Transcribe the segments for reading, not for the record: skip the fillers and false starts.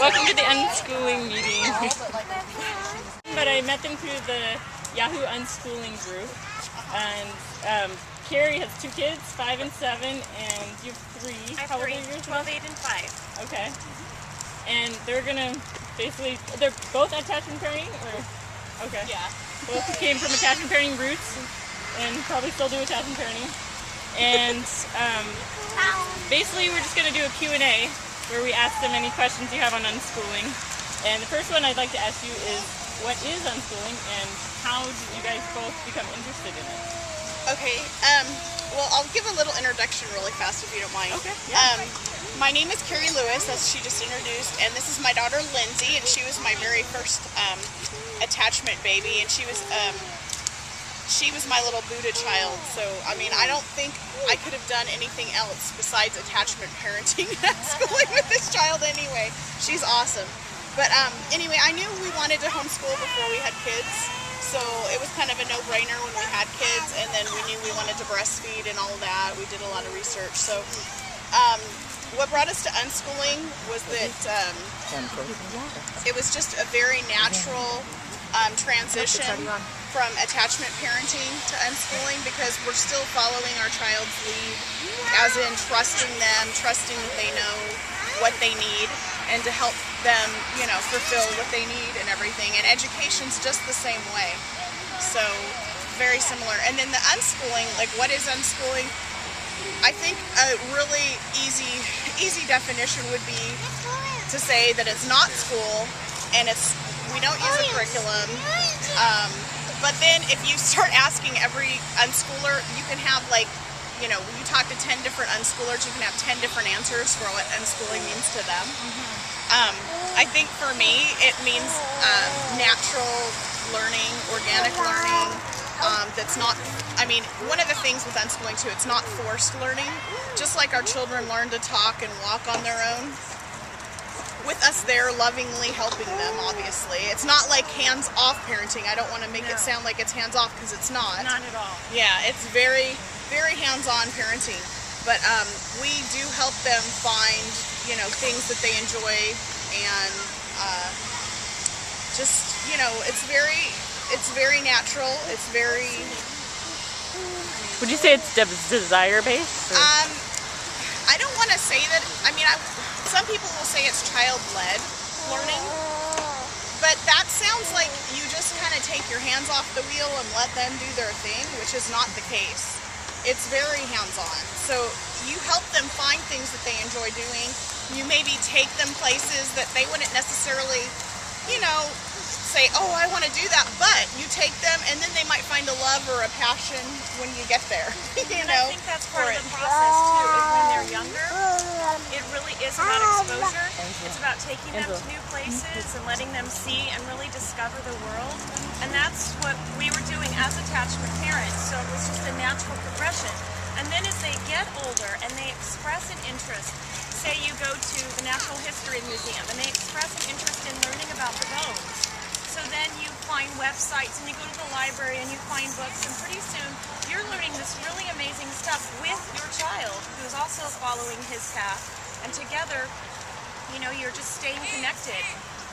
Welcome to the unschooling meeting. But I met them through the Yahoo Unschooling group. And Carrie has 2 kids, 5 and 7, and you have 3. I have How 3, old are yours? 12, 8, and 5. Okay. And they're gonna basically, they're both attachment parenting, or? Okay. Yeah. Both came from attachment parenting roots, and probably still do attachment parenting. And basically we're just gonna do a Q&A where we ask them any questions you have on unschooling. And the first one I'd like to ask you is, what is unschooling, and how did you guys both become interested in it? Okay, well, I'll give a little introduction really fast if you don't mind. Okay. Yeah. My name is Carrie Lewis, as she just introduced, and this is my daughter Lindsay, and she was my very first attachment baby, and she was my little Buddha child. So, I mean, I don't think I could have done anything else besides attachment parenting and schooling with this child anyway. She's awesome. But anyway, I knew we wanted to homeschool before we had kids. So it was kind of a no-brainer when we had kids, and then we knew we wanted to breastfeed and all that. We did a lot of research. So what brought us to unschooling was that it was just a very natural transition from attachment parenting to unschooling, because we're still following our child's lead, as in trusting them, trusting that they know what they need, and to help them, you know, fulfill what they need and everything. And education's just the same way. So very similar. And then the unschooling, like, what is unschooling? I think a really easy definition would be to say that it's not school, and we don't use a curriculum. But then if you start asking every unschooler, you can have, like, you know, when you talk to 10 different unschoolers, you can have 10 different answers for what unschooling means to them. I think for me, it means natural learning, organic learning. That's not, I mean, one of the things with unschooling too, it's not forced learning. Just like our children learn to talk and walk on their own, with us there lovingly helping them, obviously. It's not like hands-off parenting. I don't want to make it sound like it's hands-off, because it's not. Not at all. Yeah, it's very, very hands-on parenting. But we do help them find, you know, things that they enjoy, and just, you know, it's very natural. It's very... Would you say it's desire-based? I don't want to say that. I mean, some people will say it's child-led learning, but that sounds like you just kind of take your hands off the wheel and let them do their thing, which is not the case. It's very hands-on. So you help them find things that they enjoy doing. You maybe take them places that they wouldn't necessarily, you know, say, oh, I want to do that, but you take them, and then they might find a love or a passion when you get there. You know, I think that's part of the process too, is when they're younger, it really is about exposure. It's about taking them to new places and letting them see and really discover the world. And that's what we were doing as attachment parents, so it was just a natural progression. And then as they get older and they express an interest, say you go to the Natural History Museum and they express an interest in learning about the bones. So then you find websites and you go to the library and you find books, and pretty soon you're learning this really amazing stuff with your child who's also following his path. And together, you know, you're just staying connected,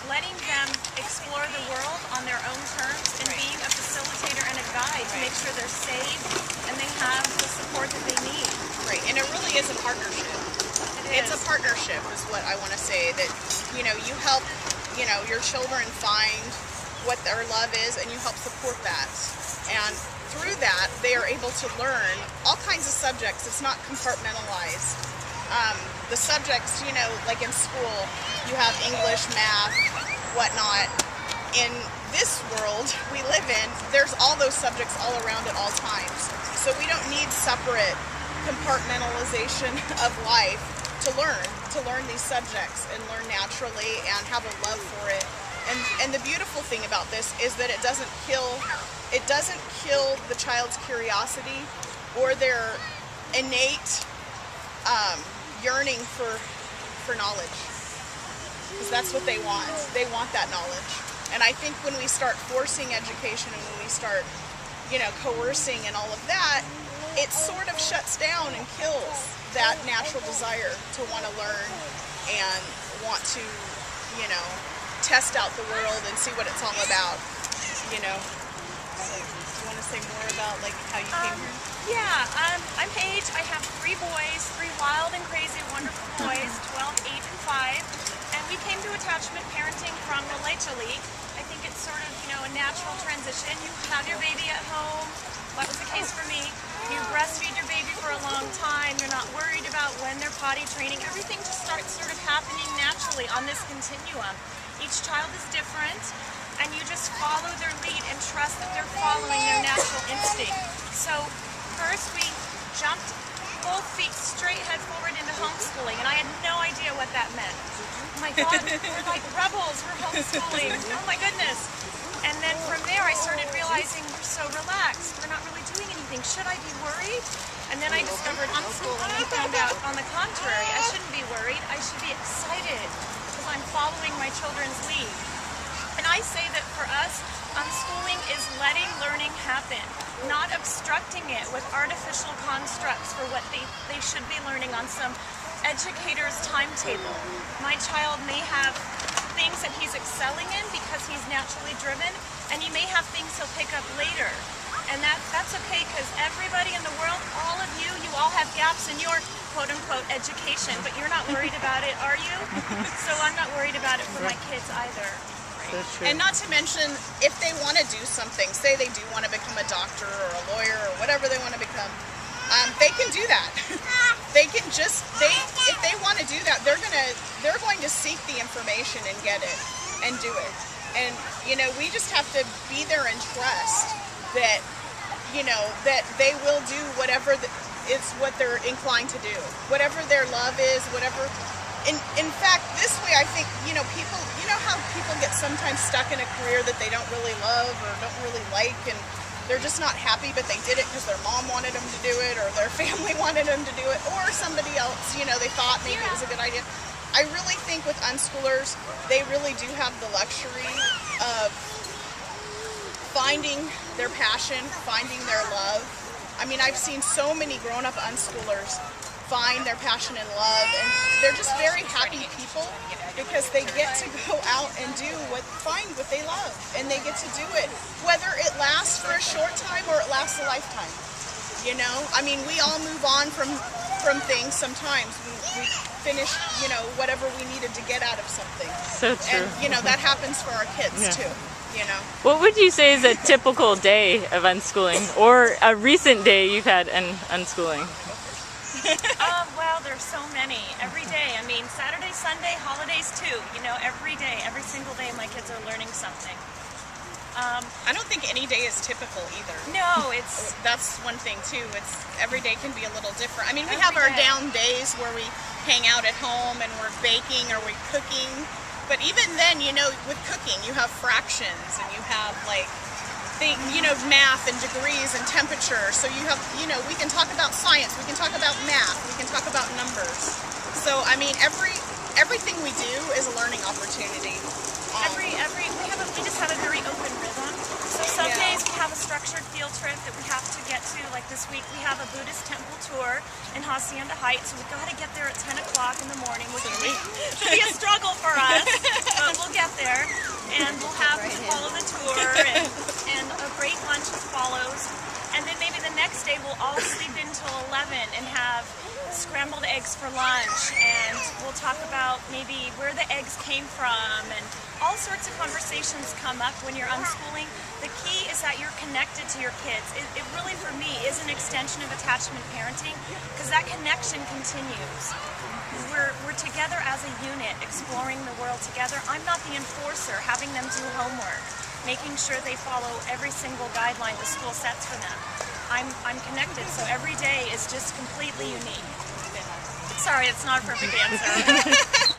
letting them explore the world on their own terms, and being a facilitator and a guide to make sure they're safe and they have the support that they need. Right, and it really is a partnership. It's a partnership is what I want to say, that, you know, you help, you know, your children find what their love is, and you help support that. And through that, they are able to learn all kinds of subjects. It's not compartmentalized. The subjects, you know, like in school, you have English, math, whatnot. In this world we live in, there's all those subjects all around at all times. So we don't need separate compartmentalization of life to learn these subjects and learn naturally and have a love for it. And the beautiful thing about this is that it doesn't kill the child's curiosity or their innate yearning for knowledge, because that's what they want. They want that knowledge. And I think when we start forcing education and when we start, you know, coercing and all of that, it sort of shuts down and kills that natural desire to want to learn and want to you know, test out the world and see what it's all about, you know. So, do you want to say more about like how you came here? Yeah, I'm Paige. I have 3 boys, 3 wild and crazy, wonderful boys, 12, 8, and 5. And we came to attachment parenting from Relate-to-Leak. I think it's sort of, you know, a natural transition. You have your baby at home. That was the case for me. You breastfeed your baby for a long time. You're not worried about when they're potty training. Everything just starts sort of happening naturally on this continuum. Each child is different, and you just follow their lead and trust that they're following their natural instinct. So first we jumped both feet straight head forward into homeschooling, and I had no idea what that meant. Oh my God, we're like rebels, we're homeschooling, oh my goodness. And then from there I started realizing we're so relaxed, we're not really doing anything. Should I be worried? And then I discovered unschooling and found out on the contrary, I shouldn't be worried, I should be excited because I'm following my children's lead. And I say that for us, unschooling is letting learning happen, not obstructing it with artificial constructs for what they should be learning on some educator's timetable. My child may have things that he's excelling in because he's naturally driven, and you may have things he'll pick up later. And that's okay, because everybody in the world, all of you all have gaps in your quote-unquote education, but you're not worried about it, are you? So I'm not worried about it for my kids either. And not to mention, if they want to do something, say they do want to become a doctor or a lawyer or whatever they want to become, they can do that. They can just, if they want to do that, they're going to seek the information and get it and do it. And, you know, we just have to be there and trust that, you know, that they will do whatever is what they're inclined to do. Whatever their love is, whatever. In fact, this way I think, you know, people, you know how people get sometimes stuck in a career that they don't really love or don't really like, and they're just not happy, but they did it because their mom wanted them to do it, or their family wanted them to do it, or somebody else, you know, they thought maybe it was a good idea. I really think with unschoolers, they really do have the luxury of finding their passion, finding their love. I mean, I've seen so many grown-up unschoolers find their passion and love, and they're just very happy people because they get to go out and find what they love, and they get to do it, whether it lasts for a short time or it lasts a lifetime. You know, I mean, we all move on from things sometimes. We finish, you know, whatever we needed to get out of something. So true. And, you know, that happens for our kids too, you know. What would you say is a typical day of unschooling, or a recent day you've had in unschooling? Well, there's so many. Every day. I mean, Saturday, Sunday, holidays too. You know, every day, every single day my kids are learning something. I don't think any day is typical either. No, it's... That's one thing too. It's every day can be a little different. I mean, we have our down days where we hang out at home and we're baking or we're cooking. But even then, you know, with cooking, you have fractions and you have like, you know, math and degrees and temperature. So you have, you know, we can talk about science, we can talk about math, we can talk about numbers. So I mean, everything we do is a learning opportunity. We just have a very open rhythm. So some days we have a structured field trip that we have to get to. Like this week we have a Buddhist temple tour in Hacienda Heights. So we've got to get there at 10 o'clock in the morning, which will be a struggle for us, but we'll get there. And we'll have to follow the tour, and a great lunch follows. And then maybe the next day we'll all sleep in till 11 and have scrambled eggs for lunch, and we'll talk about maybe where the eggs came from, and all sorts of conversations come up when you're unschooling. The key is that you're connected to your kids. It really, for me, is an extension of attachment parenting, because that connection continues. We're together as a unit, exploring the world together. I'm not the enforcer, having them do homework, making sure they follow every single guideline the school sets for them. I'm connected, so every day is just completely unique. Sorry, it's not a perfect answer.